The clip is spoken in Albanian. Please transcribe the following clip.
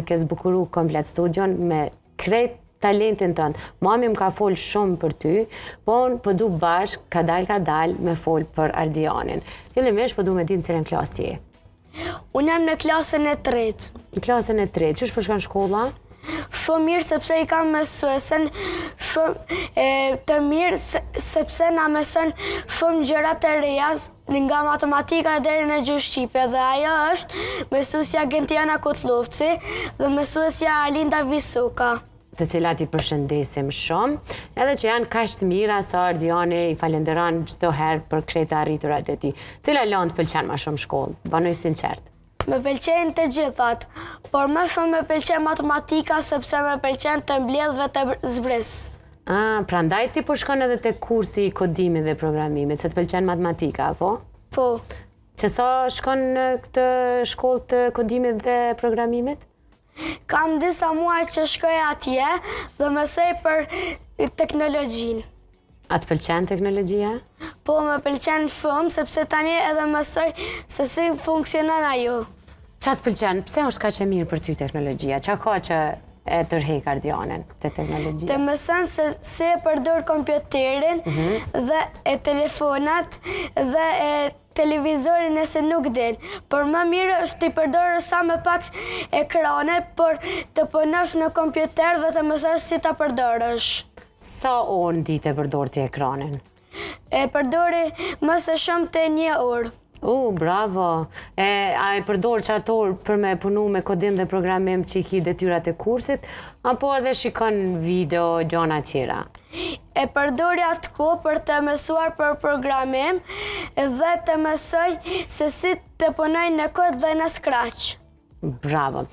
Ke zbukuru komplet studion me krejt talentin tënd. Mami më ka folë shumë për ty, po unë po du bashk, ka dal me folë për Ardianin. Fillimisht po du me dinë cilën klasë je. Unë jam në klasën e 3. Në klasën e 3, qësh përshkan shkolla? Shumë mirë sepse i kam mësuesen shumë të mirë sepse na mëson shumë gjëra të reja nga matematika deri në gjuhë shqipe dhe ajo është mësuesja Gentiana Kotlovci dhe mësuesja Arlinda Visuka, të cilat i përshëndesim shumë, edhe që janë kaq të mira sa Ardiani i falenderon çdo herë për krejt arriturat e tij. Cila lëndë të pëlqen më shumë shkollë? Banoj sinqert. Me pëlqejnë të gjithat, por më shumë me pëlqen matematika sepse me pëlqen të mbledh dhe të zbres. Prandaj ti po shkon edhe te kursi i kodimit dhe programimit, se të pëlqen matematika, po? Po. Që sa shkon në këtë shkollë të kodimit dhe programimit? Kam disa muaj që shkoj atje dhe mësoj për teknologjinë. A të pëlqen teknologjia? Po, me pëlqen shumë, sepse tani edhe mësoj se si funksionon ajo. Qa të pëlqen? Pse është kaq e mirë për ty teknologjia? Qa ka që e tërhek Ardianin të teknologjia? Të mëson se si e përdor kompjuterin dhe e telefonat dhe e televizorin nëse nuk din. Por më mirë është të përdorë sa më pak ekrane, por të punosh në kompjuter dhe të mësosh si ta përdorësh. Sa orë në ditë e përdor ti ekranin? E përdori më së shumë të 1 orë. Bravo! A e përdor qatë orë për me punu me kodim dhe programim që i ki detyrat e kursit, apo edhe shikon video, gjona tjera? E përdori atë kohë për të mësuar për programim dhe të mësoj se si të punoj në kod dhe në Scratch. Bravo!